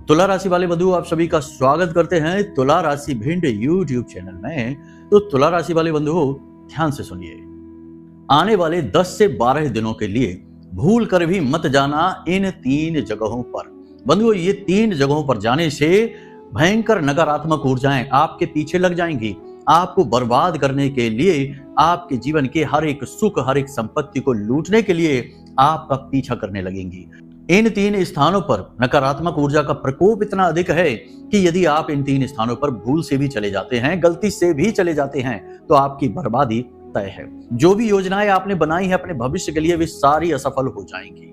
तुला राशि वाले बंधु, आप सभी का स्वागत करते हैं तुला राशि भिंड यूट्यूब चैनल में। तो तुला राशि वाले बंधु ध्यान से सुनिए, आने वाले 10 से 12 दिनों के लिए भूल कर भी मत जाना इन 3 जगहों पर। बंधुओं, ये 3 जगहों पर जाने से भयंकर नकारात्मक ऊर्जाएं आपके पीछे लग जाएंगी, आपको बर्बाद करने के लिए, आपके जीवन के हर एक सुख, हर एक संपत्ति को लूटने के लिए आपका पीछा करने लगेंगी। इन 3 स्थानों पर नकारात्मक ऊर्जा का प्रकोप इतना अधिक है कि यदि आप इन 3 स्थानों पर भूल से भी चले जाते हैं, गलती से भी चले जाते हैं, तो आपकी बर्बादी तय है। जो भी योजनाएं आपने बनाई है अपने भविष्य के लिए, वे सारी असफल हो जाएंगी।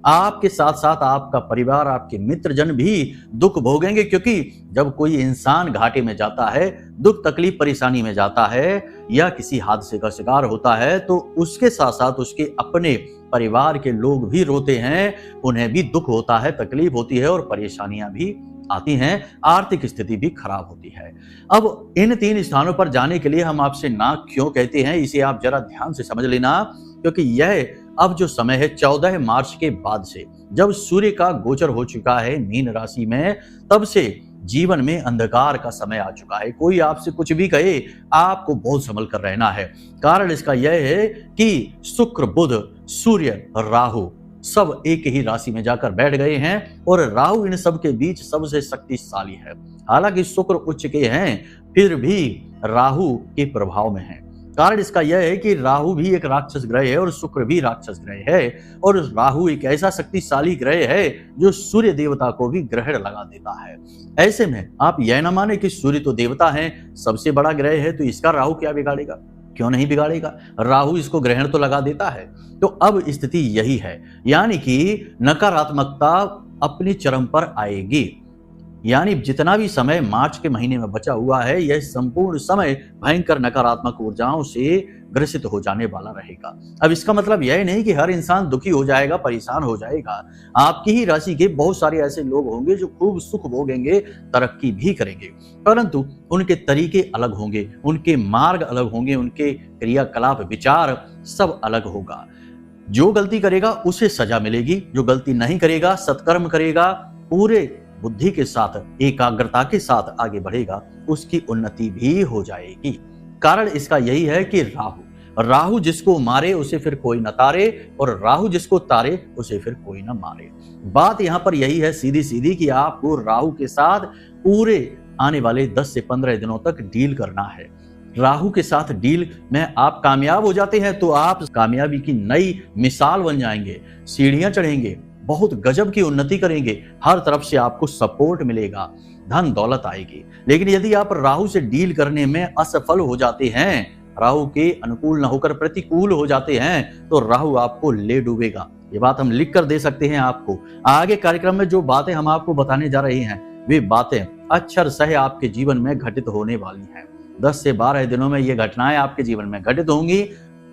आपके साथ साथ आपका परिवार, आपके मित्रजन भी दुख भोगेंगे, क्योंकि जब कोई इंसान घाटे में जाता है, दुख तकलीफ परेशानी में जाता है या किसी हादसे का शिकार होता है, तो उसके साथ साथ उसके अपने परिवार के लोग भी रोते हैं, उन्हें भी दुख होता है, तकलीफ होती है और परेशानियां भी आती हैं, आर्थिक स्थिति भी खराब होती है। अब इन 3 स्थानों पर जाने के लिए हम आपसे ना क्यों कहते हैं, इसे आप जरा ध्यान से समझ लेना, क्योंकि यह अब जो समय है 14 मार्च के बाद से, जब सूर्य का गोचर हो चुका है मीन राशि में, तब से जीवन में अंधकार का समय आ चुका है। कोई आपसे कुछ भी कहे, आपको बहुत संभल कर रहना है। कारण इसका यह है कि शुक्र, बुध, सूर्य, राहु सब एक ही राशि में जाकर बैठ गए हैं और राहु इन सब के बीच सबसे शक्तिशाली है। हालांकि शुक्र उच्च के हैं, फिर भी राहु के प्रभाव में है। कारण इसका यह है कि राहु भी एक राक्षस ग्रह है और शुक्र भी राक्षस ग्रह है, और राहु एक ऐसा शक्तिशाली ग्रह है जो सूर्य देवता को भी ग्रहण लगा देता है। ऐसे में आप यह न माने कि सूर्य तो देवता है, सबसे बड़ा ग्रह है, तो इसका राहु क्या बिगाड़ेगा? क्यों नहीं बिगाड़ेगा, राहु इसको ग्रहण तो लगा देता है। तो अब स्थिति यही है, यानी कि नकारात्मकता अपनी चरम पर आएगी। यानी जितना भी समय मार्च के महीने में बचा हुआ है, यह संपूर्ण समय भयंकर नकारात्मक ऊर्जाओं से ग्रसित हो जाने वाला रहेगा। अब इसका मतलब यह नहीं कि हर इंसान दुखी हो जाएगा, परेशान हो जाएगा। आपकी ही राशि के बहुत सारे ऐसे लोग होंगे जो खूब सुख भोगेंगे, तरक्की भी करेंगे, परंतु उनके तरीके अलग होंगे, उनके मार्ग अलग होंगे, उनके क्रियाकलाप, विचार सब अलग होगा। जो गलती करेगा उसे सजा मिलेगी, जो गलती नहीं करेगा, सत्कर्म करेगा, पूरे बुद्धि के साथ, एकाग्रता के साथ आगे बढ़ेगा, उसकी उन्नति भी हो जाएगी। कारण इसका यही है कि राहु जिसको मारे उसे फिर कोई न तारे, और राहु जिसको तारे उसे फिर कोई न मारे। बात यहां पर यही है सीधी सीधी कि आपको राहु के साथ पूरे आने वाले 10 से 15 दिनों तक डील करना है। राहु के साथ डील में आप कामयाब हो जाते हैं तो आप कामयाबी की नई मिसाल बन जाएंगे, सीढ़ियां चढ़ेंगे, बहुत गजब की उन्नति करेंगे, हर तरफ से आपको सपोर्ट मिलेगा, धन दौलत आएगी। लेकिन यदि आप राहु से डील करने में असफल हो जाते हैं, राहु के अनुकूल न होकर प्रतिकूल हो जाते हैं, तो राहु आपको ले डूबेगा। ये बात हम लिख कर दे सकते हैं आपको। आगे कार्यक्रम में जो बातें हम आपको बताने जा रहे हैं, वे बातें अक्षर सह आपके जीवन में घटित होने वाली हैं। 10 से 12 दिनों में ये घटनाएं आपके जीवन में घटित होंगी।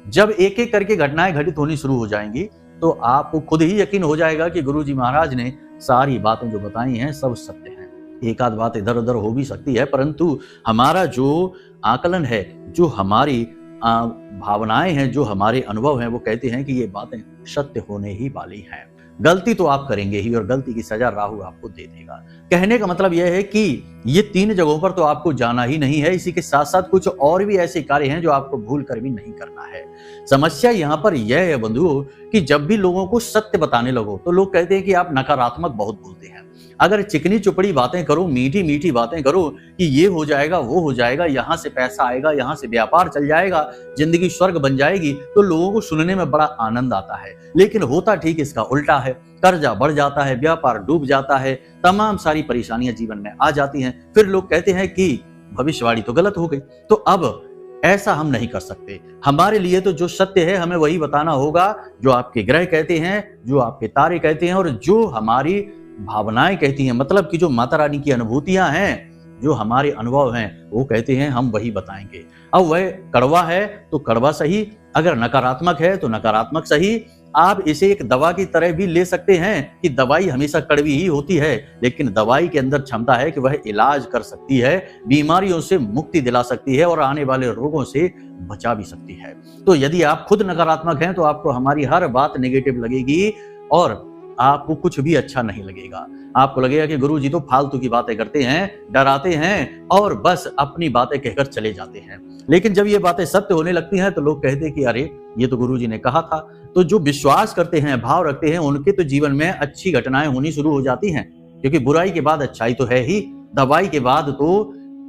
जब एक एक करके घटनाएं घटित होनी शुरू हो जाएंगी, तो आपको खुद ही यकीन हो जाएगा कि गुरुजी महाराज ने सारी बातें जो बताई हैं सब सत्य हैं। एक आध बात इधर उधर हो भी सकती है, परंतु हमारा जो आकलन है, जो हमारी भावनाएं हैं, जो हमारे अनुभव हैं, वो कहते हैं कि ये बातें सत्य होने ही वाली हैं। गलती तो आप करेंगे ही, और गलती की सजा राहु आपको दे देगा। कहने का मतलब यह है कि ये 3 जगहों पर तो आपको जाना ही नहीं है, इसी के साथ साथ कुछ और भी ऐसे कार्य हैं जो आपको भूल कर भी नहीं करना है। समस्या यहाँ पर यह है बंधुओं कि जब भी लोगों को सत्य बताने लगो तो लोग कहते हैं कि आप नकारात्मक बहुत बोलते हैं। अगर चिकनी चुपड़ी बातें करो, मीठी मीठी बातें करो कि ये हो जाएगा, वो हो जाएगा, यहाँ से पैसा आएगा, यहाँ से व्यापार चल जाएगा, जिंदगी स्वर्ग बन जाएगी, तो लोगों को सुनने में बड़ा आनंद आता है। लेकिन होता ठीक इसका उल्टा है। कर्जा बढ़ जाता है, व्यापार डूब जाता है, तमाम सारी परेशानियां जीवन में आ जाती हैं। फिर लोग कहते हैं कि भविष्यवाणी तो गलत हो गई। तो अब ऐसा हम नहीं कर सकते। हमारे लिए तो जो सत्य है हमें वही बताना होगा, जो आपके ग्रह कहते हैं, जो आपके तारे कहते हैं, और जो हमारी भावनाएं कहती हैं, मतलब कि जो माता रानी की अनुभूतियां हैं, जो हमारे अनुभव हैं, वो कहते हैं, हम वही बताएंगे। अब वह कड़वा है तो कड़वा सही, अगर नकारात्मक है तो नकारात्मक सही। आप इसे एक दवा की तरह भी ले सकते हैं कि दवाई हमेशा कड़वी ही होती है, लेकिन दवाई के अंदर क्षमता है कि वह इलाज कर सकती है, बीमारियों से मुक्ति दिला सकती है और आने वाले रोगों से बचा भी सकती है। तो यदि आप खुद नकारात्मक हैं तो आपको हमारी हर बात नेगेटिव लगेगी, और आपको कुछ भी अच्छा नहीं लगेगा। आपको लगेगा कि गुरुजी तो फालतू की बातें करते हैं, डराते हैं और बस अपनी बातें कहकर चले जाते हैं। लेकिन जब ये बातें सत्य होने लगती हैं तो लोग कहते हैं कि अरे ये तो गुरुजी ने कहा था। तो जो विश्वास करते हैं, भाव रखते हैं, उनके तो जीवन में अच्छी घटनाएं होनी शुरू हो जाती हैं, क्योंकि बुराई के बाद अच्छाई तो है ही, दवाई के बाद तो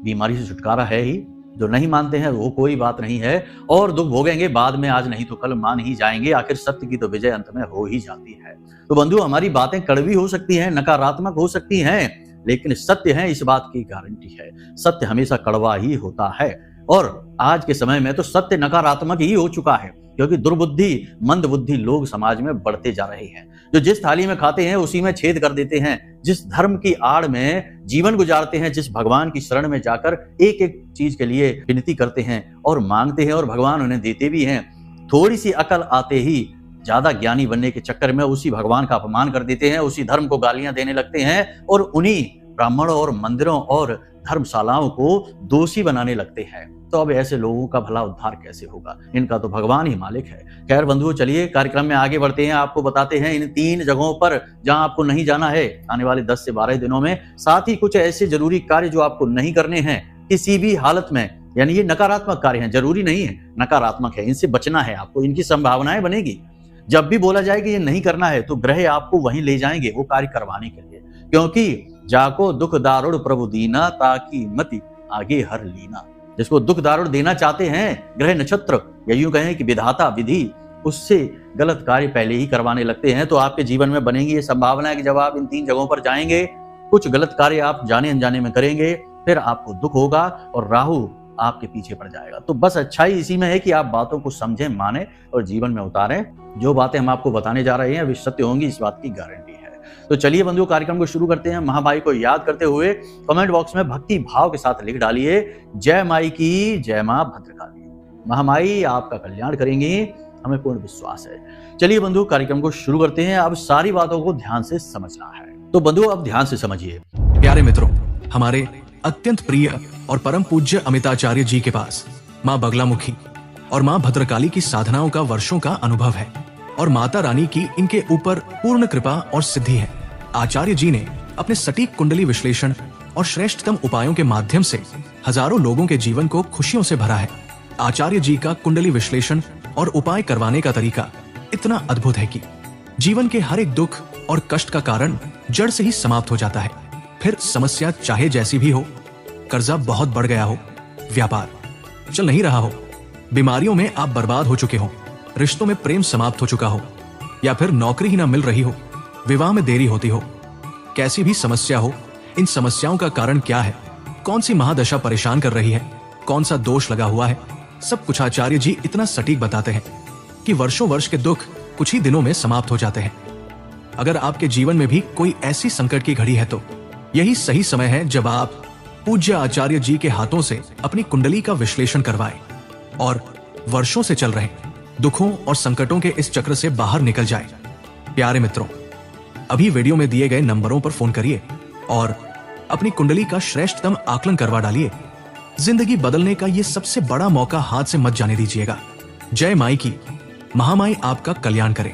बीमारी से छुटकारा है ही। जो नहीं मानते हैं वो कोई बात नहीं है और दुख भोगेंगे बाद में, आज नहीं तो कल मान ही जाएंगे। आखिर सत्य की तो विजय अंत में हो ही जाती है। तो बंधु, हमारी बातें कड़वी हो सकती हैं, नकारात्मक हो सकती हैं, लेकिन सत्य है, इस बात की गारंटी है। सत्य हमेशा कड़वा ही होता है और आज के समय में तो सत्य नकारात्मक ही हो चुका है, क्योंकि दुर्बुद्धि, मंदबुद्धि लोग समाज में बढ़ते जा रहे हैं। जो जिस थाली में खाते हैं उसी में छेद कर देते हैं, जिस धर्म की आड़ में जीवन गुजारते हैं, जिस भगवान की शरण में जाकर एक एक चीज के लिए विनती करते हैं और मांगते हैं और भगवान उन्हें देते भी हैं, थोड़ी सी अकल आते ही ज्यादा ज्ञानी बनने के चक्कर में उसी भगवान का अपमान कर देते हैं, उसी धर्म को गालियां देने लगते हैं और उन्हीं ब्राह्मणों और मंदिरों और धर्मशालाओं को दोषी बनाने लगते हैं। तो अब ऐसे लोगों का भला उद्धार कैसे होगा? इनका तो भगवान ही मालिक है। खैर बंधुओं, चलिए कार्यक्रम में आगे बढ़ते हैं। आपको बताते हैं इन 3 जगहों पर जहां आपको नहीं जाना है आने वाले 10 से 12 दिनों में। साथ ही कुछ ऐसे जरूरी कार्य जो आपको नहीं करने हैं किसी भी हालत में, यानी ये नकारात्मक कार्य हैं, जरूरी नहीं है, नकारात्मक है, इनसे बचना है आपको, इनकी संभावनाएं बनेगी। जब भी बोला जाए कि ये नहीं करना है तो ग्रह आपको वहीं ले जाएंगे वो कार्य करवाने के लिए, क्योंकि जाको दुख दारुण प्रभु दीना, ताकि मति आगे हर लीना। जिसको दुख दारुण देना चाहते हैं ग्रह नक्षत्र, या यूं कहें कि विधाता विधि, उससे गलत कार्य पहले ही करवाने लगते हैं। तो आपके जीवन में बनेगी ये संभावना है कि जब आप इन 3 जगहों पर जाएंगे, कुछ गलत कार्य आप जाने अनजाने में करेंगे, फिर आपको दुख होगा और राहु आपके पीछे पड़ जाएगा। तो बस अच्छाई इसी में है कि आप बातों को समझें, माने और जीवन में उतारें। जो बातें हम आपको बताने जा रहे हैं वे सत्य होंगी, इस बात की गारंटी है। तो चलिए बंधुओं, कार्यक्रम को शुरू करते हैं। महामाई को याद करते हुए कमेंट बॉक्स में भक्ति भाव के साथ लिख डालिए, जय माई की, जय मां भद्रकाली। महामाई आपका कल्याण करेंगी, हमें पूर्ण विश्वास है। चलिए बंधु, कार्यक्रम को शुरू करते हैं। अब सारी बातों को ध्यान से समझना है। तो बंधु, अब ध्यान से समझिए। प्यारे मित्रों, हमारे अत्यंत प्रिय और परम पूज्य अमिताचार्य जी के पास माँ बगलामुखी और माँ भद्रकाली की साधनाओं का वर्षों का अनुभव है और माता रानी की इनके ऊपर पूर्ण कृपा और सिद्धि है। आचार्य जी ने अपने सटीक कुंडली विश्लेषण और श्रेष्ठतम उपायों के माध्यम से हजारों लोगों के जीवन को खुशियों से भरा है। आचार्य जी का कुंडली विश्लेषण और उपाय करवाने का तरीका इतना अद्भुत है कि जीवन के हर एक दुख और कष्ट का कारण जड़ से ही समाप्त हो जाता है। फिर समस्या चाहे जैसी भी हो, कर्जा बहुत बढ़ गया हो, व्यापार चल नहीं रहा हो, बीमारियों में आप बर्बाद हो चुके हो, रिश्तों में प्रेम समाप्त हो चुका हो, या फिर नौकरी ही ना मिल रही हो, विवाह में देरी होती हो, कैसी भी समस्या हो, इन समस्याओं का कारण क्या है, कौन सी महादशा परेशान कर रही है, कौन सा दोष लगा हुआ है, सब कुछ आचार्य जी इतना सटीक बताते हैं कि वर्षों वर्ष के दुख कुछ ही दिनों में समाप्त हो जाते हैं। अगर आपके जीवन में भी कोई ऐसी संकट की घड़ी है तो यही सही समय है जब आप पूज्य आचार्य जी के हाथों से अपनी कुंडली का विश्लेषण करवाएं और वर्षों से चल रहे दुखों और संकटों के इस चक्र से बाहर निकल जाएं। प्यारे मित्रों, अभी वीडियो में दिए गए नंबरों पर फोन करिए और अपनी कुंडली का श्रेष्ठतम आकलन करवा डालिए। जिंदगी बदलने का ये सबसे बड़ा मौका हाथ से मत जाने दीजिएगा। जय माई की, महामाई आपका कल्याण करे।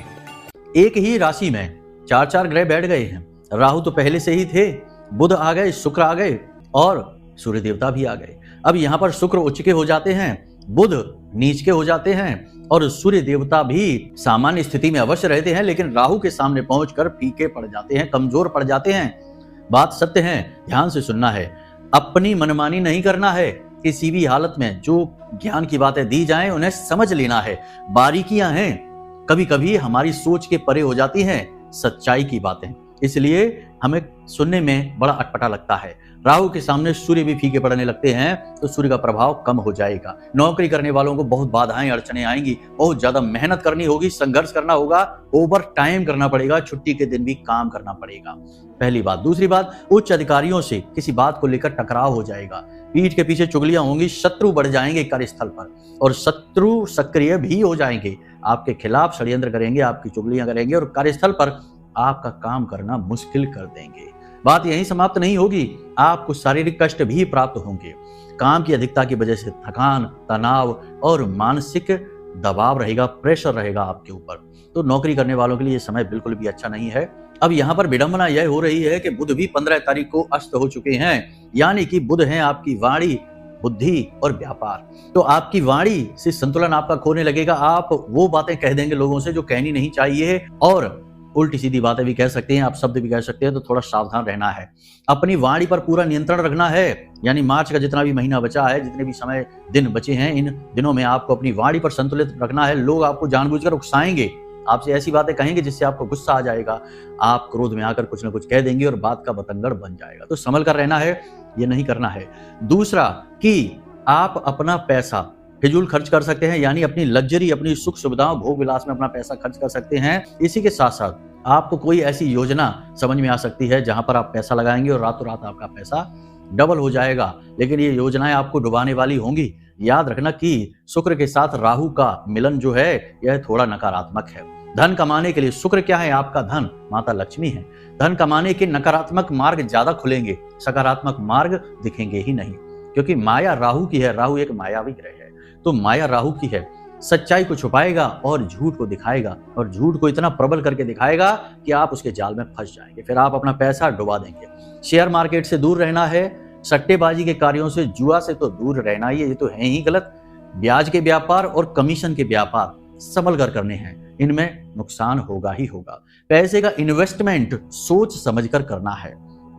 एक ही राशि में 4 ग्रह बैठ गए हैं। राहु तो पहले से ही थे, बुध आ गए, शुक्र आ गए और सूर्य देवता भी आ गए। अब यहाँ पर शुक्र उच्च के हो जाते हैं, बुध नीच के हो जाते हैं और सूर्य देवता भी सामान्य स्थिति में अवश्य रहते हैं, लेकिन राहु के सामने पहुंचकर फीके पड़ जाते हैं, कमजोर पड़ जाते हैं। बात सत्य है, ध्यान से सुनना है, अपनी मनमानी नहीं करना है। किसी भी हालत में जो ज्ञान की बातें दी जाएं उन्हें समझ लेना है। बारीकियां हैं, कभी कभी हमारी सोच के परे हो जाती हैं सच्चाई की बातें, इसलिए हमें सुनने में बड़ा अटपटा लगता है। राहु के सामने सूर्य भी फीके पड़ने लगते हैं तो सूर्य का प्रभाव कम हो जाएगा। नौकरी करने वालों को बहुत बाधाएं, अड़चने आएंगी, बहुत ज्यादा मेहनत करनी होगी, संघर्ष करना होगा, ओवर टाइम करना पड़ेगा, छुट्टी के दिन भी काम करना पड़ेगा। पहली बात। दूसरी बात, उच्च अधिकारियों से किसी बात को लेकर टकराव हो जाएगा, पीठ के पीछे चुगलियां होंगी, शत्रु बढ़ जाएंगे कार्यस्थल पर और शत्रु सक्रिय भी हो जाएंगे, आपके खिलाफ षड्यंत्र करेंगे, आपकी चुगलियां करेंगे और कार्यस्थल पर आपका काम करना मुश्किल कर देंगे। बात यहीं समाप्त नहीं होगी, आपको शारीरिक कष्ट भी प्राप्त होंगे। काम की अधिकता की वजह से थकान, तनाव और मानसिक दबाव रहेगा, प्रेशर रहेगा आपके ऊपर। तो नौकरी करने वालों के लिए ये समय बिल्कुल भी अच्छा नहीं है। अब यहाँ पर विडंबना यह हो रही है कि बुध भी 15 तारीख को अस्त हो चुके हैं, यानी कि बुध है आपकी वाणी, बुद्धि और व्यापार। तो आपकी वाणी से संतुलन आपका खोने लगेगा। आप वो बातें कह देंगे लोगों से जो कहनी नहीं चाहिए, और उल्टी सीधी बातें भी कह सकते हैं, आप शब्द भी कह सकते हैं। तो थोड़ा सावधान रहना है, अपनी वाणी पर पूरा नियंत्रण रखना है। यानी मार्च का जितना भी महीना बचा है, जितने भी समय दिन बचे हैं, इन दिनों में आपको अपनी वाणी पर संतुलित रखना है। लोग आपको जानबूझकर उकसाएंगे, आपसे ऐसी बातें कहेंगे जिससे आपको गुस्सा आ जाएगा, आप क्रोध में आकर कुछ न कुछ कह देंगे और बात का बतंगड़ बन जाएगा। तो संभल कर रहना है, ये नहीं करना है। दूसरा कि आप अपना पैसा फिजूल खर्च कर सकते हैं, यानी अपनी लग्जरी, अपनी सुख सुविधाओं, भोग विलास में अपना पैसा खर्च कर सकते हैं। इसी के साथ साथ आपको कोई ऐसी योजना समझ में आ सकती है जहां पर आप पैसा लगाएंगे और रातों रात आपका पैसा डबल हो जाएगा, लेकिन ये योजनाएं आपको डुबाने वाली होंगी। याद रखना कि शुक्र के साथ राहु का मिलन जो है यह थोड़ा नकारात्मक है। धन कमाने के लिए शुक्र क्या है? आपका धन माता लक्ष्मी है। धन कमाने के नकारात्मक मार्ग ज्यादा खुलेंगे, सकारात्मक मार्ग दिखेंगे ही नहीं, क्योंकि माया राहु की है। राहु एक मायावी ग्रह है, तो माया राहु की है। सच्चाई को छुपाएगा और झूठ को दिखाएगा, और झूठ को इतना प्रबल करके दिखाएगा कि आप उसके जाल में फंस जाएंगे, फिर आप अपना पैसा डुबा देंगे। शेयर मार्केट से दूर रहना है, सट्टेबाजी के कार्यों से, जुआ से तो दूर रहना ही है, ये तो है ही गलत। ब्याज के व्यापार और कमीशन के व्यापार संभल कर करने हैं, इनमें नुकसान होगा ही होगा। पैसे का इन्वेस्टमेंट सोच समझकर करना है,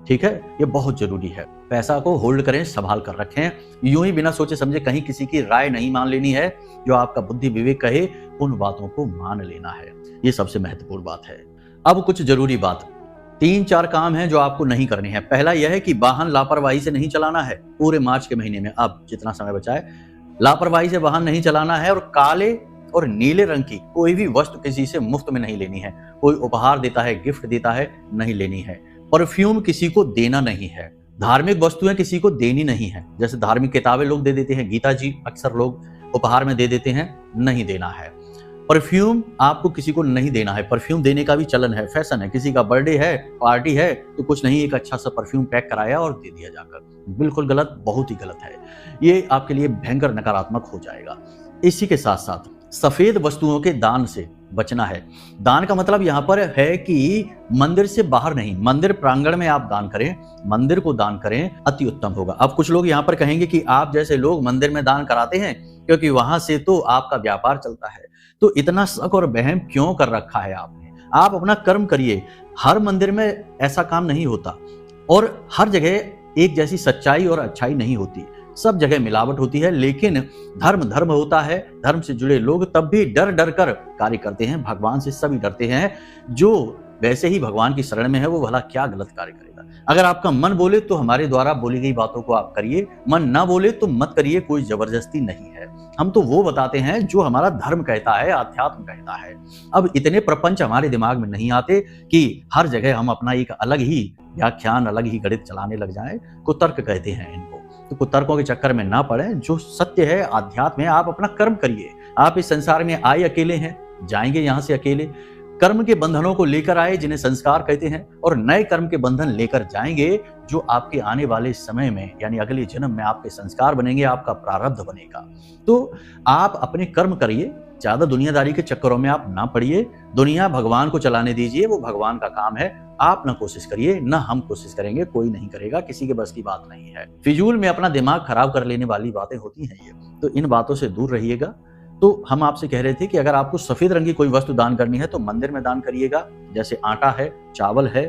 ठीक है, ये बहुत जरूरी है। पैसा को होल्ड करें, संभाल कर रखें, यूं ही बिना सोचे समझे कहीं किसी की राय नहीं मान लेनी है। जो आपका बुद्धि विवेक कहे उन बातों को मान लेना है, ये सबसे महत्वपूर्ण बात है। अब कुछ जरूरी बात, 3-4 काम हैं जो आपको नहीं करने हैं। पहला यह है कि वाहन लापरवाही से नहीं चलाना है पूरे मार्च के महीने में। अब जितना समय बचा है, लापरवाही से वाहन नहीं चलाना है, और काले और नीले रंग की कोई भी वस्तु किसी से मुफ्त में नहीं लेनी है। कोई उपहार देता है, गिफ्ट देता है, नहीं लेनी है। परफ्यूम किसी को देना नहीं है। धार्मिक वस्तुएं किसी को देनी नहीं है, जैसे धार्मिक किताबें लोग दे देते हैं, गीता जी अक्सर लोग उपहार में दे देते हैं, नहीं देना है। परफ्यूम आपको किसी को नहीं देना है। परफ्यूम देने का भी चलन है, फैशन है। किसी का बर्थडे है, पार्टी है, तो कुछ नहीं, एक अच्छा सा परफ्यूम पैक कराया और दे दिया जाकर, बिल्कुल गलत, बहुत ही गलत है। ये आपके लिए भयंकर नकारात्मक हो जाएगा। इसी के साथ साथ सफेद वस्तुओं के दान से बचना है। दान का मतलब यहाँ पर है कि मंदिर से बाहर नहीं, मंदिर प्रांगण में आप दान करें, मंदिर को दान करें, अति उत्तम होगा। अब कुछ लोग यहाँ पर कहेंगे कि आप जैसे लोग मंदिर में दान कराते हैं क्योंकि वहां से तो आपका व्यापार चलता है। तो इतना शक और वहम क्यों कर रखा है आपने? आप अपना कर्म करिए। हर मंदिर में ऐसा काम नहीं होता, और हर जगह एक जैसी सच्चाई और अच्छाई नहीं होती, सब जगह मिलावट होती है। लेकिन धर्म धर्म होता है, धर्म से जुड़े लोग तब भी डर डर कर कार्य करते हैं। भगवान से सभी डरते हैं। जो वैसे ही भगवान की शरण में है वो भला क्या गलत कार्य करेगा। अगर आपका मन बोले तो हमारे द्वारा बोली गई बातों को आप करिए, मन ना बोले तो मत करिए, कोई जबरदस्ती नहीं है। हम तो वो बताते हैं जो हमारा धर्म कहता है, अध्यात्म कहता है। अब इतने प्रपंच हमारे दिमाग में नहीं आते कि हर जगह हम अपना एक अलग ही व्याख्यान, अलग ही गणित चलाने लग जाएं। कुतर्क कहते हैं इनको। तो कुतर्कों के चक्कर में ना पड़े। जो सत्य है, आध्यात्म है, आप अपना कर्म करिए। आप इस संसार में आए अकेले हैं, जाएंगे यहां से अकेले। कर्म के बंधनों को लेकर आए जिन्हें संस्कार कहते हैं, और नए कर्म के बंधन लेकर जाएंगे जो आपके आने वाले समय में, यानी अगले जन्म में आपके संस्कार बनेंगे, आपका प्रारब्ध बनेगा। तो आप अपने कर्म करिए, ज्यादा दुनियादारी के चक्करों में आप ना पड़िए। दुनिया भगवान को चलाने दीजिए, वो भगवान का काम है। आप ना कोशिश करिए, ना हम कोशिश करेंगे, कोई नहीं करेगा, किसी के बस की बात नहीं है। फिजूल में अपना दिमाग खराब कर लेने वाली बातें होती हैं ये, तो इन बातों से दूर रहिएगा। तो हम आपसे कह रहे थे कि अगर आपको सफेद रंग की कोई वस्तु दान करनी है तो मंदिर में दान करिएगा। जैसे आटा है, चावल है,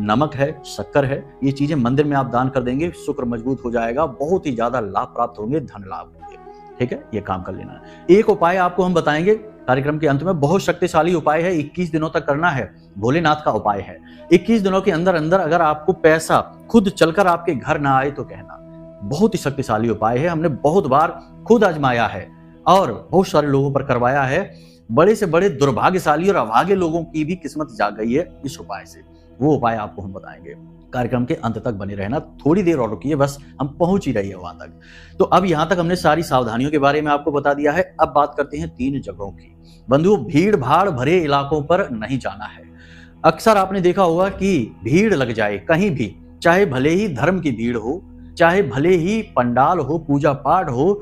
नमक है, शक्कर है, ये चीजें मंदिर में आप दान कर देंगे, शुक्र मजबूत हो जाएगा, बहुत ही ज्यादा लाभ प्राप्त होंगे, धन लाभ होंगे। ठीक है, ये काम कर लेना है। एक उपाय आपको हम बताएंगे कार्यक्रम के अंत में, बहुत शक्तिशाली उपाय है, 21 दिनों तक करना है, भोलेनाथ का उपाय है। 21 दिनों के अंदर अंदर अगर आपको पैसा खुद चलकर आपके घर ना आए तो कहना। बहुत ही शक्तिशाली उपाय है, हमने बहुत बार खुद आजमाया है और बहुत सारे लोगों पर करवाया है। बड़े से बड़े दुर्भाग्यशाली और अभागे लोगों की भी किस्मत जाग गई है इस उपाय से। वो उपाय आपको हम बताएंगे। कार्यक्रम के अंत तक बने रहना, थोड़ी देर और रुकिए, बस हम पहुंच ही रही है वहां तक। तो अब यहां तक हमने सारी सावधानियों के बारे में आपको बता दिया है। अब बात करते हैं 3 जगहों की। बंधुओं, भीड़ भाड़ भरे इलाकों पर नहीं जाना है। अक्सर आपने देखा होगा कि भीड़ लग जाए कहीं भी, चाहे भले ही धर्म की भीड़ हो, चाहे भले ही पंडाल हो, पूजा पाठ हो,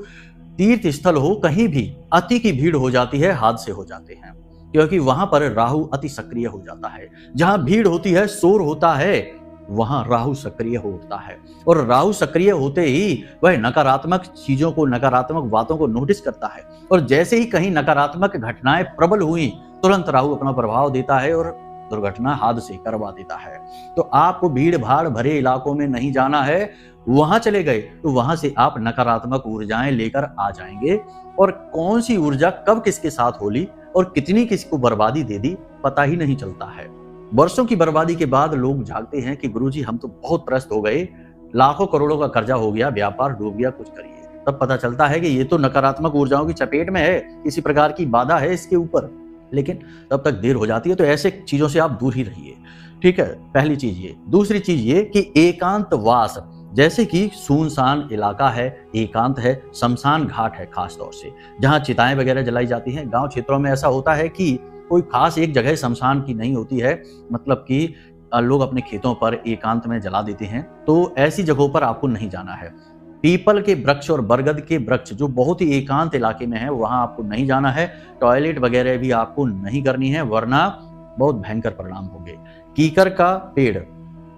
तीर्थ स्थल हो, कहीं भी अति की भीड़ हो जाती है, हादसे हो जाते हैं। क्योंकि वहां पर राहु अति सक्रिय हो जाता है। जहां भीड़ होती है, शोर होता है, वहां राहु सक्रिय होता है और राहु सक्रिय होते ही वह नकारात्मक चीजों को, नकारात्मक बातों को नोटिस करता है और जैसे ही कहीं नकारात्मक घटनाएं प्रबल हुई, तुरंत राहु अपना प्रभाव देता है और दुर्घटना हादसे करवा देता है। तो आपको भीड़ भाड़ भरे इलाकों में नहीं जाना है। वहां चले गए तो वहां से आप नकारात्मक ऊर्जाएं लेकर आ जाएंगे और कौन सी ऊर्जा कब किसके साथ होली और कितनी किसको बर्बादी दे दी पता ही नहीं चलता है। वर्षों की बर्बादी के बाद लोग जागते हैं कि गुरुजी हम तो बहुत त्रस्त हो गए, लाखों करोड़ों का कर्जा हो गया, व्यापार डूब गया, कुछ करिए। तब पता चलता है कि ये तो नकारात्मक ऊर्जाओं की चपेट में है, किसी प्रकार की बाधा है इसके ऊपर, लेकिन तब तक देर हो जाती है। तो ऐसे चीजों से आप दूर ही रहिए, ठीक है। पहली चीज ये। दूसरी चीज ये कि एकांतवास, जैसे कि सुनसान इलाका है, एकांत है, शमशान घाट है, खास तौर से जहां चिताएं वगैरह जलाई जाती हैं। गांव क्षेत्रों में ऐसा होता है कि कोई खास एक जगह शमशान की नहीं होती है, मतलब कि लोग अपने खेतों पर एकांत में जला देते हैं। तो ऐसी जगहों पर आपको नहीं जाना है। पीपल के वृक्ष और बरगद के वृक्ष जो बहुत ही एकांत इलाके में है, वहां आपको नहीं जाना है। टॉयलेट वगैरह भी आपको नहीं करनी है, वरना बहुत भयंकर परिणाम होंगे। कीकर का पेड़,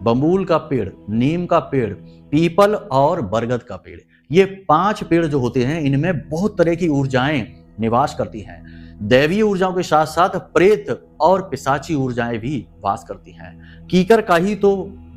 बबूल का पेड़, नीम का पेड़, पीपल और बरगद का पेड़, ये 5 पेड़ जो होते हैं, इनमें बहुत तरह की ऊर्जाएं निवास करती हैं। दैवीय ऊर्जाओं के साथ साथ प्रेत और पिशाची ऊर्जाएं भी वास करती हैं। कीकर का ही तो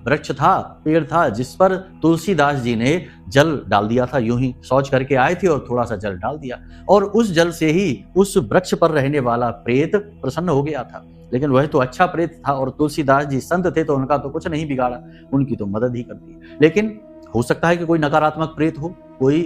वृक्ष था, पेड़ था, जिस पर तुलसीदास जी ने जल डाल दिया था। यूं ही शौच करके आए थे और थोड़ा सा जल डाल दिया और उस जल से ही उस वृक्ष पर रहने वाला प्रेत प्रसन्न हो गया था। लेकिन वह तो अच्छा प्रेत था और तुलसीदास जी संत थे, तो उनका तो कुछ नहीं बिगाड़ा, उनकी तो मदद ही कर दी। लेकिन हो सकता है कि कोई नकारात्मक प्रेत हो, कोई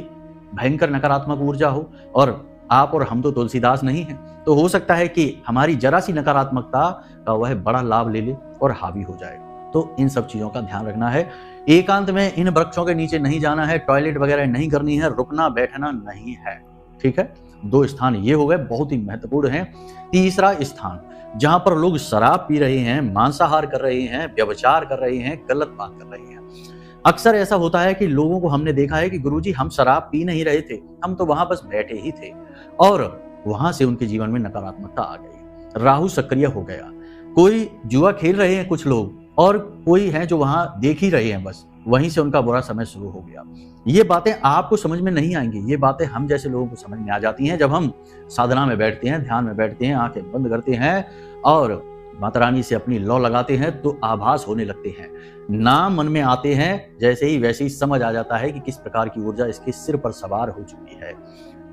भयंकर नकारात्मक ऊर्जा हो, और आप और हम तो तुलसीदास नहीं हैं, तो हो सकता है कि हमारी जरा सी नकारात्मकता का वह बड़ा लाभ ले ले और हावी हो जाए। तो इन सब चीजों का ध्यान रखना है। एकांत में इन वृक्षों के नीचे नहीं जाना है, टॉयलेट वगैरह नहीं करनी है, रुकना बैठना नहीं है, ठीक है। 2 स्थान ये हो गए, बहुत ही महत्वपूर्ण हैं। तीसरा स्थान, जहां पर लोग शराब पी रहे हैं, मांसाहार कर रहे हैं, व्यभिचार कर रहे हैं, गलत बात कर रहे हैं। अक्सर ऐसा होता है कि लोगों को हमने देखा है कि गुरुजी हम शराब पी नहीं रहे थे, हम तो वहां बस बैठे ही थे, और वहां से उनके जीवन में नकारात्मकता आ गई, राहु सक्रिय हो गया। कोई जुआ खेल रहे हैं कुछ लोग, और कोई है जो वहां देख ही रहे हैं, बस वहीं से उनका बुरा समय शुरू हो गया। ये बातें आपको समझ में नहीं आएंगी, ये बातें हम जैसे लोगों को समझ में आ जाती हैं जब हम साधना में बैठते हैं, ध्यान में बैठते हैं, आंखें बंद करते हैं और माता रानी से अपनी लौ लगाते हैं, तो आभास होने लगते हैं, नाम मन में आते हैं, जैसे ही वैसे ही समझ आ जाता है कि किस प्रकार की ऊर्जा इसके सिर पर सवार हो चुकी है,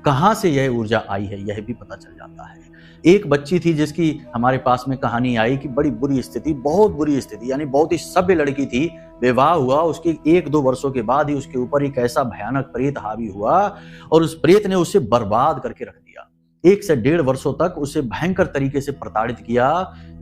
कहां से यह ऊर्जा आई है, यह भी पता चल जाता है। एक बच्ची थी जिसकी हमारे पास में कहानी आई कि बड़ी बुरी स्थिति, बहुत बुरी स्थिति, यानी बहुत ही सभ्य लड़की थी, विवाह हुआ, उसके 1-2 वर्षों के बाद ही उसके ऊपर एक ऐसा भयानक प्रेत हावी हुआ और उस प्रेत ने उसे बर्बाद करके रख दिया। 1 से 1.5 वर्षों तक उसे भयंकर तरीके से प्रताड़ित किया।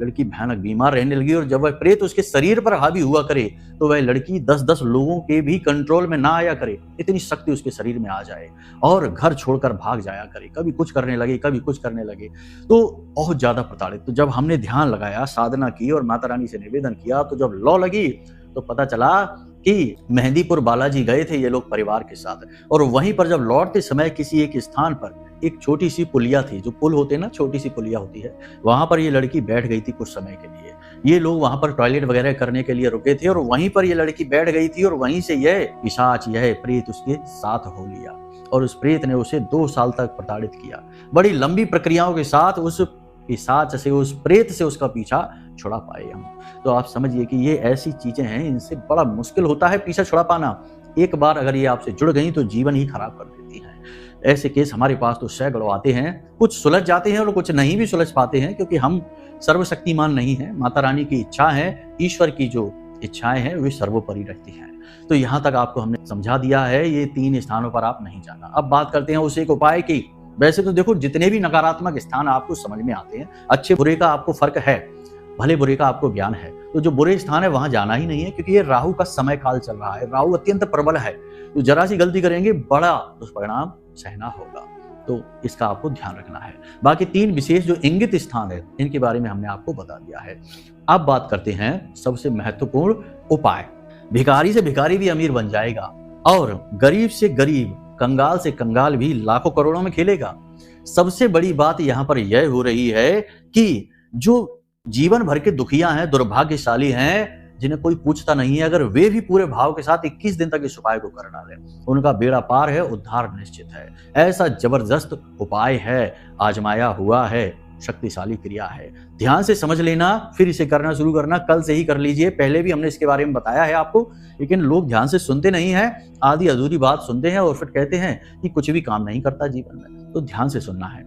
लड़की भयानक बीमार रहने लगी और जब वह प्रेत उसके शरीर पर हावी हुआ करे तो वह लड़की 10-10 लोगों के भी कंट्रोल में ना आया करे, इतनी शक्ति उसके शरीर में आ जाए और घर छोड़कर भाग जाया करे, कभी कुछ करने लगे, कभी कुछ करने लगे, तो बहुत ज्यादा प्रताड़ित। तो जब हमने ध्यान लगाया, साधना की और माता रानी से निवेदन किया, तो जब लौ लगी तो पता चला कि मेहंदीपुर बालाजी गए थे ये लोग परिवार के साथ, और वहीं पर जब लौटते समय किसी एक स्थान पर एक छोटी सी पुलिया थी, जो पुल होते ना, छोटी सी पुलिया होती है, वहां पर ये लड़की बैठ गई थी कुछ समय के लिए। ये लोग वहां पर टॉयलेट वगैरह करने के लिए रुके थे और वहीं पर ये लड़की बैठ गई थी और वहीं से यह पिशाच, यह प्रेत उसके साथ हो लिया और उस प्रेत ने उसे 2 साल तक प्रताड़ित किया। बड़ी लंबी प्रक्रियाओं के साथ उस पिशाच से, उस प्रेत से उसका पीछा छुड़ा पाए हम। तो आप समझिए कि ये ऐसी चीजें हैं, इनसे बड़ा मुश्किल होता है पीछा छुड़ा पाना। एक बार अगर ये आपसे जुड़ गई तो जीवन ही खराब कर देती हैं। ऐसे केस हमारे पास तो सैकड़ों आते हैं, कुछ सुलझ जाते हैं और कुछ नहीं भी सुलझ पाते हैं, क्योंकि हम सर्वशक्तिमान नहीं हैं। माता रानी की इच्छा है, ईश्वर की जो इच्छाएं हैं वे सर्वोपरि रहती हैं। तो यहाँ तक आपको हमने समझा दिया है, ये 3 स्थानों पर आप नहीं जाना। अब बात करते हैं उस एक उपाय की। वैसे तो देखो, जितने भी नकारात्मक स्थान आपको समझ में आते हैं, अच्छे बुरे का आपको फर्क है, भले बुरे का आपको ज्ञान है, तो जो बुरे स्थान है वहां जाना ही नहीं है, क्योंकि ये राहु का समय काल चल रहा है, राहु अत्यंत प्रबल है, तो जरा सी गलती करेंगे बड़ा दुष्परिणाम सहना होगा। तो इसका आपको ध्यान रखना है। बाकी 3 विशेष जो इंगित स्थान है, इनके बारे में हमने आपको बता दिया है। अब बात करते हैं सबसे महत्वपूर्ण उपाय। भिखारी से भिखारी भी अमीर बन जाएगा और गरीब से गरीब, कंगाल से कंगाल भी लाखों करोड़ों में खेलेगा। सबसे बड़ी बात यहाँ पर यह हो रही है कि जो जीवन भर के दुखिया हैं, दुर्भाग्यशाली हैं, जिन्हें कोई पूछता नहीं है, अगर वे भी पूरे भाव के साथ 21 दिन तक इस उपाय को कर डालें, उनका बेड़ा पार है, उद्धार निश्चित है। ऐसा जबरदस्त उपाय है, आजमाया हुआ है, शक्तिशाली क्रिया है। ध्यान से समझ लेना, फिर इसे करना शुरू करना, कल से ही कर लीजिए। पहले भी हमने इसके बारे में बताया है आपको, लेकिन लोग ध्यान से सुनते नहीं हैं, आधी अधूरी बात सुनते हैं और फिर कहते हैं कि कुछ भी काम नहीं करता जीवन में। तो ध्यान से सुनना है।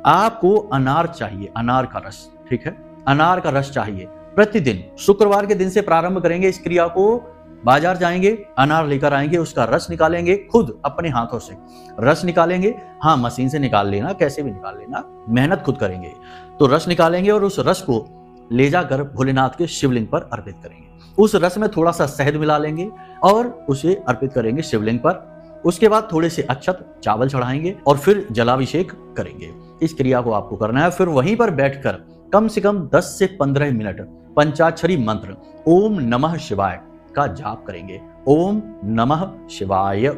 आपको अनार चाहिए, अनार का रस, ठीक है, अनार का रस चाहिए। प्रतिदिन शुक्रवार के दिन से प्रारंभ करेंगे इस क्रिया को। बाजार जाएंगे, अनार लेकर आएंगे, उसका रस निकालेंगे, खुद अपने हाथों से रस निकालेंगे। हाँ, मशीन से निकाल लेना, कैसे भी निकाल लेना, मेहनत खुद करेंगे। तो रस निकालेंगे और उस रस को ले जाकर भोलेनाथ के शिवलिंग पर अर्पित करेंगे। उस रस में थोड़ा सा शहद मिला लेंगे और उसे अर्पित करेंगे शिवलिंग पर। उसके बाद थोड़े से अक्षत चावल चढ़ाएंगे और फिर जलाभिषेक करेंगे। इस क्रिया को आपको करना है। फिर वहीं पर बैठकर कम से कम 10 से 15 मिनट पंचाक्षरी मंत्र ओम नमः शिवाय का जाप करेंगे। ओम नमः शिवाय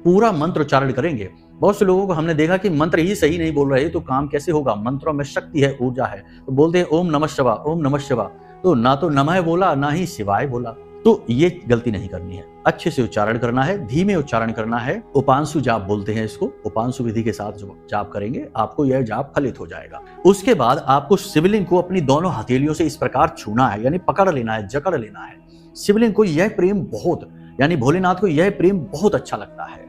पूरा मंत्र उच्चारण करेंगे। बहुत से लोगों को हमने देखा कि मंत्र ही सही नहीं बोल रहे, तो काम कैसे होगा? मंत्रों में शक्ति है, ऊर्जा है, तो बोलते हैं ओम नमः शिवाय, ओम नमः शिवाय, तो ना तो नमः बोला ना ही शिवाय बोला। तो ये गलती नहीं करनी है, अच्छे से उच्चारण करना है, धीमे उच्चारण करना है। उपांशु जाप बोलते हैं इसको। उपांशु विधि के साथ जो जाप करेंगे आपको यह जाप फलित हो जाएगा। उसके बाद आपको शिवलिंग को अपनी दोनों हथेलियों से इस प्रकार छूना है, यानी पकड़ लेना है, जकड़ लेना है। शिवलिंग को यह प्रेम बहुत, यानी भोलेनाथ को यह प्रेम बहुत अच्छा लगता है।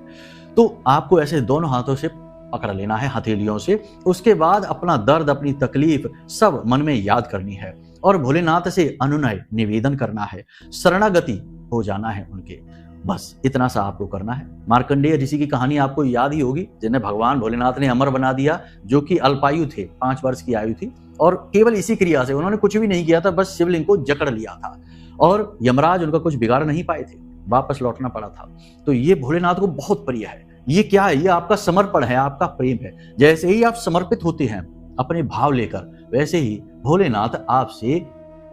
तो आपको ऐसे दोनों हाथों से पकड़ लेना है, हथेलियों से। उसके बाद अपना दर्द, अपनी तकलीफ सब मन में याद करनी है और भोलेनाथ से अनुनय निवेदन करना है, शरणागति हो जाना है उनके। बस इतना सा आपको करना है। मार्कंडेय ऋषि की कहानी आपको याद ही होगी, जिन्हें भगवान भोलेनाथ ने अमर बना दिया, जो कि अल्पायु थे, 5 वर्ष की आयु थी, और केवल इसी क्रिया से उन्होंने कुछ भी नहीं किया था, बस शिवलिंग को जकड़ लिया था और यमराज उनका कुछ बिगाड़ नहीं पाए थे, वापस लौटना पड़ा था। तो ये भोलेनाथ को बहुत प्रिय है। ये क्या है? ये आपका समर्पण है, आपका प्रेम है। जैसे ही आप समर्पित होते हैं अपने भाव लेकर, वैसे ही भोलेनाथ आपसे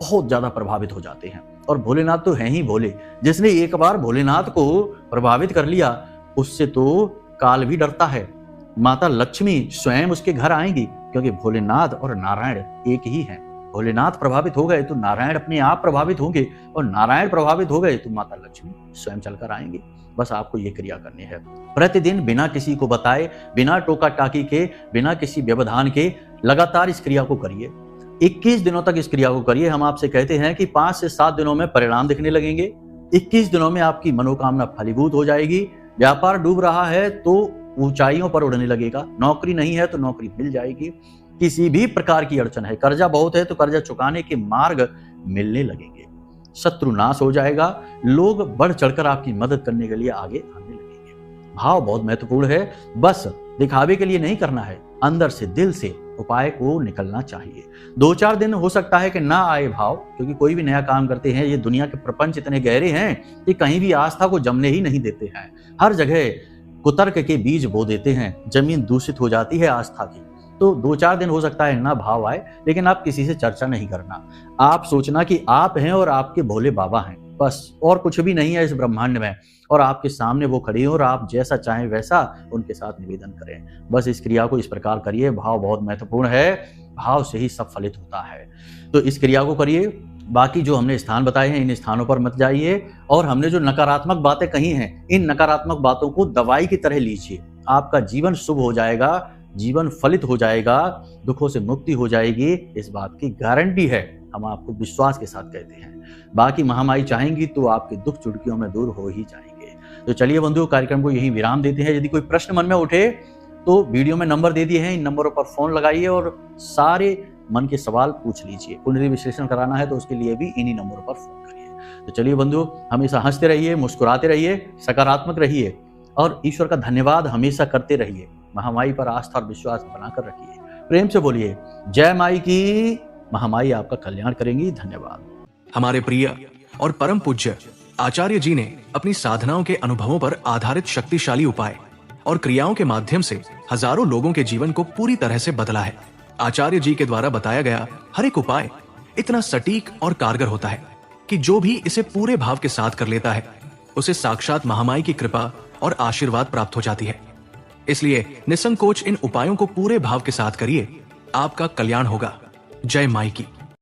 बहुत ज्यादा प्रभावित हो जाते हैं। और भोलेनाथ तो हैं ही भोले, जिसने एक बार भोलेनाथ को प्रभावित कर लिया, उससे तो काल भी डरता है। माता लक्ष्मी स्वयं उसके घर आएंगी, क्योंकि भोलेनाथ और नारायण एक ही हैं। भोलेनाथ प्रभावित हो गए तो नारायण अपने आप प्रभावित होंगे, और नारायण प्रभावित हो गए तो माता लक्ष्मी स्वयं चलकर आएंगे। बस आपको ये क्रिया करनी है। प्रतिदिन बिना किसी को बताए, बिना टोका टाकी के, बिना किसी व्यवधान के लगातार इस क्रिया को करिए। 21 दिनों तक इस क्रिया को करिए। हम आपसे कहते हैं कि 5 से 7 दिनों में परिणाम दिखने लगेंगे। 21 दिनों में आपकी मनोकामना फलीभूत हो जाएगी। व्यापार डूब रहा है तो ऊंचाइयों पर उड़ने लगेगा। नौकरी नहीं है तो नौकरी मिल जाएगी। किसी भी प्रकार की अड़चन है, कर्जा बहुत है तो कर्जा चुकाने के मार्ग मिलने लगेंगे। शत्रु नाश हो जाएगा। लोग बढ़ चढ़कर आपकी मदद करने के लिए आगे आने लगेंगे। भाव बहुत महत्वपूर्ण है। बस दिखावे के लिए नहीं करना है, अंदर से, दिल से उपाय को निकलना चाहिए। 2-4 दिन हो सकता है कि ना आए भाव, क्योंकि कोई भी नया काम करते हैं, ये दुनिया के प्रपंच इतने गहरे हैं कि कहीं भी आस्था को जमने ही नहीं देते हैं। हर जगह कुतर्क के बीज बो देते हैं, जमीन दूषित हो जाती है आस्था की। तो 2-4 दिन हो सकता है ना भाव आए, लेकिन आप किसी से चर्चा नहीं करना। आप सोचना कि आप हैं और आपके भोले बाबा हैं, बस, और कुछ भी नहीं है इस ब्रह्मांड में, और आपके सामने वो खड़ी हैं और आप जैसा चाहें वैसा उनके साथ निवेदन करें। बस इस क्रिया को इस प्रकार करिए। भाव बहुत महत्वपूर्ण है, भाव से ही सब फलित होता है। तो इस क्रिया को करिए। बाकी जो हमने स्थान बताए हैं, इन स्थानों पर मत जाइए, और हमने जो नकारात्मक बातें कही हैं, इन नकारात्मक बातों को दवाई की तरह लीजिए। आपका जीवन शुभ हो जाएगा, जीवन फलित हो जाएगा, दुखों से मुक्ति हो जाएगी, इस बात की गारंटी है। हम आपको विश्वास के साथ कहते हैं। बाकी महामाई चाहेंगी तो आपके दुख चुटकियों में दूर हो ही जाएंगे। तो चलिए बंधुओं, कार्यक्रम को यही विराम देते हैं। यदि कोई प्रश्न मन में उठे तो वीडियो में नंबर दे दिए हैं, इन नंबरों पर फोन लगाइए और सारे मन के सवाल पूछ लीजिए। कुंडली विश्लेषण कराना है तो उसके लिए भी इन्हीं नंबरों पर फोन करिए। तो चलिए बंधुओं, हमेशा हंसते रहिए, मुस्कुराते रहिए, सकारात्मक रहिए और ईश्वर का धन्यवाद हमेशा करते रहिए। महामाई पर आस्था और विश्वास बनाकर रखिए। प्रेम से बोलिए जय माई की। महामाई आपका कल्याण करेंगी। धन्यवाद। हमारे प्रिय और परम पूज्य आचार्य जी ने अपनी साधनाओं के अनुभवों पर आधारित शक्तिशाली उपाय और क्रियाओं के माध्यम से हजारों लोगों के जीवन को पूरी तरह से बदला है। आचार्य जी के द्वारा बताया गया हर एक उपाय इतना सटीक और कारगर होता है कि जो भी इसे पूरे भाव के साथ कर लेता है, उसे साक्षात महामाई की कृपा और आशीर्वाद प्राप्त हो जाती है। इसलिए निसंकोच इन उपायों को पूरे भाव के साथ करिए, आपका कल्याण होगा। जय माई की।